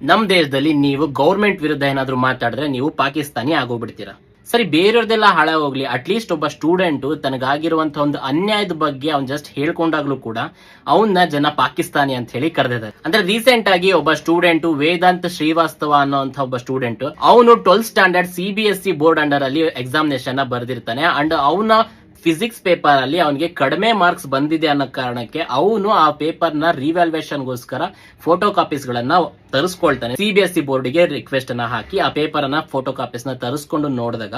ನಮ್ ದೇಶದಲ್ಲಿ ನೀವು ಗೌರ್ಮೆಂಟ್ ವಿರುದ್ಧ ಏನಾದ್ರು ಮಾತಾಡಿದ್ರೆ ನೀವು ಪಾಕಿಸ್ತಾನಿ ಆಗೋಗ್ಬಿಡ್ತೀರಾ. ಸರಿ, ಬೇರೆಯವ್ರದೆಲ್ಲ ಹಾಳ ಹೋಗ್ಲಿ, ಅಟ್ಲೀಸ್ಟ್ ಒಬ್ಬ ಸ್ಟೂಡೆಂಟ್ ತನಗಾಗಿರುವಂತಹ ಒಂದು ಅನ್ಯಾಯದ ಬಗ್ಗೆ ಅವ್ನು ಜಸ್ಟ್ ಹೇಳ್ಕೊಂಡಾಗ್ಲೂ ಕೂಡ ಅವನ್ನ ಜನ ಪಾಕಿಸ್ತಾನಿ ಅಂತ ಹೇಳಿ ಕರೆದಿದ್ದಾರೆ. ಅಂದ್ರೆ ರೀಸೆಂಟ್ ಆಗಿ ಒಬ್ಬ ಸ್ಟೂಡೆಂಟ್ ವೇದಾಂತ್ ಶ್ರೀವಾಸ್ತವ ಅನ್ನೋಂಥ ಒಬ್ಬ ಸ್ಟೂಡೆಂಟ್ ಅವನು 12th standard CBSE board under ಅಲ್ಲಿ ಎಕ್ಸಾಮಿನೇಷನ್ ಬರ್ದಿರ್ತಾನೆ. ಅಂಡ್ ಅವನ ಫಿಸಿಕ್ಸ್ ಪೇಪರ್ ಅಲ್ಲಿ ಅವನಿಗೆ ಕಡಿಮೆ ಮಾರ್ಕ್ಸ್ ಬಂದಿದೆ ಅನ್ನೋ ಕಾರಣಕ್ಕೆ ಅವನು ಆ ಪೇಪರ್ ನ ರಿವ್ಯಾಲ್ಯೂಯೇಷನ್ ಗೋಸ್ಕರ ಫೋಟೋ ಕಾಪೀಸ್ ಗಳನ್ನ ತರಿಸ್ಕೊಳ್ತಾನೆ. CBSE ಬೋರ್ಡ್ ಗೆ ರಿಕ್ವೆಸ್ಟ್ ಅನ್ನ ಹಾಕಿ ಆ ಪೇಪರ್ ಅನ್ನ ಫೋಟೋ ಕಾಪೀಸ್ ನ ತರಿಸ್ಕೊಂಡು ನೋಡಿದಾಗ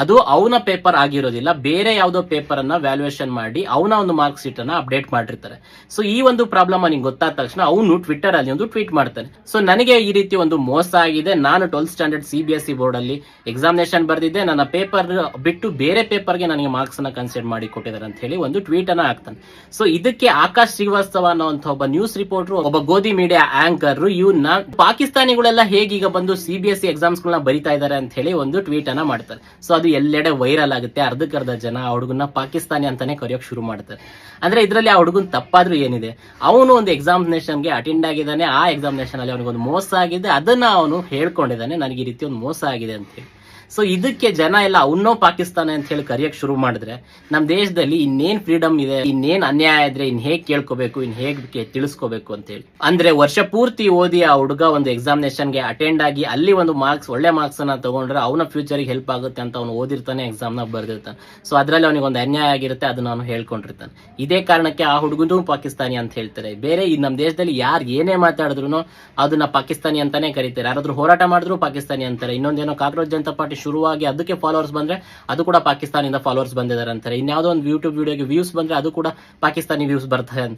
ಅದು ಅವನ ಪೇಪರ್ ಆಗಿರೋದಿಲ್ಲ, ಬೇರೆ ಯಾವುದೋ ಪೇಪರ್ ಅನ್ನ ವ್ಯಾಲ್ಯೂಯೇಷನ್ ಮಾಡಿ ಅವನ ಒಂದು ಮಾರ್ಕ್ ಶೀಟ್ ಅನ್ನ ಅಪ್ಡೇಟ್ ಮಾಡಿರ್ತಾರೆ. ಸೊ ಈ ಒಂದು ಪ್ರಾಬ್ಲಮ್ ಅವನಿಗೆ ಗೊತ್ತಾದ ತಕ್ಷಣ ಅವನು ಟ್ವಿಟರ್ ಅಲ್ಲಿ ಒಂದು ಟ್ವೀಟ್ ಮಾಡ್ತಾನೆ. ಸೊ ನನಗೆ ಈ ರೀತಿ ಒಂದು ಮೋಸ ಆಗಿದೆ, ನಾನು 12th ಸ್ಟ್ಯಾಂಡರ್ಡ್ CBSE ಬೋರ್ಡ್ ಅಲ್ಲಿ ಎಕ್ಸಾಮಿನೇಷನ್ ಬರ್ದಿದ್ದೆ, ನನ್ನ ಪೇಪರ್ ಬಿಟ್ಟು ಬೇರೆ ಪೇಪರ್ಗೆ ನನಗೆ ಮಾರ್ಕ್ಸ್ ಅನ್ನ ಕನ್ಸಿಡರ್ ಮಾಡಿ ಕೊಟ್ಟಿದ್ದಾರೆ ಅಂತ ಹೇಳಿ ಒಂದು ಟ್ವೀಟ್ ಅನ್ನ ಹಾಕ್ತಾನೆ. ಸೊ ಇದಕ್ಕೆ ಆಕಾಶ್ ಶ್ರೀವಾಸ್ತವ ಅನ್ನೋ ಒಬ್ಬ ನ್ಯೂಸ್ ರಿಪೋರ್ಟರ್, ಒಬ್ಬ ಗೋಧಿ ಮೀಡಿಯಾ ಆಂಕರ್ ಇವನ್ನ ಪಾಕಿಸ್ತಾನಿಗಳೆಲ್ಲ ಹೇಗೀಗ ಬಂದು CBSE ಎಕ್ಸಾಮ್ಸ್ ಗಳನ್ನ ಬರಿತಾ ಇದ್ದಾರೆ ಅಂತ ಹೇಳಿ ಒಂದು ಟ್ವೀಟ್ ಅನ್ನ ಮಾಡ್ತಾರೆ. ಸೊ ಅದು ಎಲ್ಲೆಡೆ ವೈರಲ್ ಆಗುತ್ತೆ. ಅರ್ಧಕ್ಕರ್ಧ ಜನ ಆ ಹುಡುಗನ ಪಾಕಿಸ್ತಾನಿ ಅಂತಾನೆ ಕರೆಯೋಕ್ ಶುರು ಮಾಡ್ತಾರೆ. ಅಂದ್ರೆ ಇದರಲ್ಲಿ ಆ ಹುಡುಗನ್ ತಪ್ಪಾದ್ರೂ ಏನಿದೆ, ಅವನು ಒಂದು ಎಕ್ಸಾಮಿನೇಷನ್ ಗೆ ಅಟೆಂಡ್ ಆಗಿದ್ದಾನೆ, ಆ ಎಕ್ಸಾಮಿನೇಷನ್ ಅಲ್ಲಿ ಅವನಿಗೊಂದು ಮೋಸ ಆಗಿದೆ, ಅದನ್ನ ಅವನು ಹೇಳ್ಕೊಂಡಿದ್ದಾನೆ, ನನಗೆ ಈ ರೀತಿ ಒಂದು ಮೋಸ ಆಗಿದೆ ಅಂತ ಹೇಳಿ. ಸೊ ಇದಕ್ಕೆ ಜನ ಎಲ್ಲ ಅವನೋ ಪಾಕಿಸ್ತಾನ ಅಂತ ಹೇಳಿ ಕರೆಯಕ್ ಶುರು ಮಾಡಿದ್ರೆ ನಮ್ ದೇಶದಲ್ಲಿ ಇನ್ನೇನ್ ಫ್ರೀಡಮ್ ಇದೆ, ಇನ್ನೇನ್ ಅನ್ಯಾಯ ಇದ್ರೆ ಇನ್ ಹೇಗ್ ಕೇಳ್ಕೋಬೇಕು, ಇನ್ ಹೇಗ್ ತಿಳಿಸ್ಕೋಬೇಕು ಅಂತ ಹೇಳಿ. ಅಂದ್ರೆ ವರ್ಷ ಪೂರ್ತಿ ಓದಿ ಆ ಹುಡುಗ ಒಂದು ಎಕ್ಸಾಮಿನೇಷನ್ ಗೆ ಅಟೆಂಡ್ ಆಗಿ ಅಲ್ಲಿ ಒಂದು ಮಾರ್ಕ್ಸ್, ಒಳ್ಳೆ ಮಾರ್ಕ್ಸ್ ಅನ್ನ ತಗೊಂಡ್ರೆ ಅವನ ಫ್ಯೂಚರ್ ಹೆಲ್ಪ್ ಆಗುತ್ತೆ ಅಂತ ಅವನು ಓದಿರ್ತಾನೆ, ಎಕ್ಸಾಮ್ ನ ಬರ್ದಿರ್ತಾನೆ. ಸೊ ಅದ್ರಲ್ಲಿ ಅವನಿಗೆ ಒಂದು ಅನ್ಯಾಯ ಆಗಿರುತ್ತೆ, ಅದನ್ನ ಅವನು ಹೇಳ್ಕೊಂಡಿರ್ತಾನೆ. ಇದೇ ಕಾರಣಕ್ಕೆ ಆ ಹುಡುಗನು ಪಾಕಿಸ್ತಾನಿ ಅಂತ ಹೇಳ್ತಾರೆ. ಬೇರೆ ಈ ನಮ್ ದೇಶದಲ್ಲಿ ಯಾರು ಏನೇ ಮಾತಾಡಿದ್ರು ಅದನ್ನ ಪಾಕಿಸ್ತಾನಿ ಅಂತಾನೆ ಕರೀತಾರೆ. ಯಾರಾದ್ರೂ ಹೋರಾಟ ಮಾಡಿದ್ರು ಪಾಕಿಸ್ತಾನಿ ಅಂತಾರೆ. ಇನ್ನೊಂದೇನೋ ಕಾಕ್ರೋಚ್ ಜನತಾ ಪಾರ್ಟಿ ಶುರುವಾಗಿ ಅದಕ್ಕೆ ಫಾಲೋವರ್ಸ್ ಬಂದ್ರೆ ಅದು ಕೂಡ ಪಾಕಿಸ್ತಾನಿಂದ ಫಾಲೋವರ್ಸ್ ಬಂದಿದ್ದಾರೆ ಅಂತಾರೆ. ಇನ್ಯಾವುದೋ ಒಂದು ಯೂಟ್ಯೂಬ್ ವಿಡಿಯೋಗೆ ವ್ಯೂಸ್ ಬಂದ್ರೆ ಅದು ಕೂಡ ಪಾಕಿಸ್ತಾನಿ ವ್ಯೂಸ್ ಬರ್ತಾರೆ.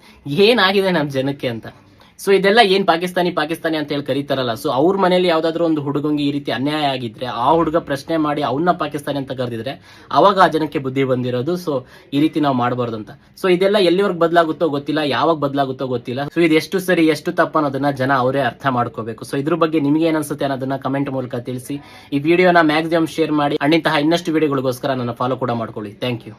ಏನಾಗಿದೆ ನಮ್ ಜನಕ್ಕೆ ಅಂತ. ಸೊ ಇದೆಲ್ಲ ಏನ್ ಪಾಕಿಸ್ತಾನಿ ಅಂತ ಹೇಳಿ ಕರೀತಾರಲ್ಲ, ಸೊ ಅವ್ರ ಮನೇಲಿ ಯಾವ್ದಾದ್ರು ಒಂದು ಹುಡುಗಂಗೆ ಈ ರೀತಿ ಅನ್ಯಾಯ ಆಗಿದ್ರೆ ಆ ಹುಡುಗ ಪ್ರಶ್ನೆ ಮಾಡಿ ಅವನ್ನ ಪಾಕಿಸ್ತಾನಿ ಅಂತ ಕರೆದಿದ್ರೆ ಅವಾಗ ಆ ಜನಕ್ಕೆ ಬುದ್ಧಿ ಬಂದಿರೋದು. ಸೊ ಈ ರೀತಿ ನಾವು ಮಾಡಬಾರ್ದು ಅಂತ. ಸೊ ಇದೆಲ್ಲ ಎಲ್ಲಿವರೆಗೆ ಬದಲಾಗುತ್ತೋ ಗೊತ್ತಿಲ್ಲ, ಯಾವಾಗ ಬದಲಾಗುತ್ತೋ ಗೊತ್ತಿಲ್ಲ. ಸೊ ಇದು ಎಷ್ಟು ಸರಿ ಎಷ್ಟು ತಪ್ಪು ಅನ್ನೋದನ್ನ ಜನ ಅವರೇ ಅರ್ಥ ಮಾಡ್ಕೋಬೇಕು. ಸೊ ಇದ್ರ ಬಗ್ಗೆ ನಿಮ್ಗೆ ಏನ್ ಅನ್ಸುತ್ತೆ ಅನ್ನೋದನ್ನ ಕಮೆಂಟ್ ಮೂಲಕ ತಿಳಿಸಿ. ಈ ವಿಡಿಯೋನ ಮ್ಯಾಕ್ಸಿಮಮ್ ಶೇರ್ ಮಾಡಿ. ಅಂತಹ ಇನ್ನಷ್ಟು ವಿಡಿಯೋಗಳಿಗೋಸ್ಕರ ನನ್ನ ಫಾಲೋ ಕೂಡ ಮಾಡ್ಕೊಳ್ಳಿ. Thank you.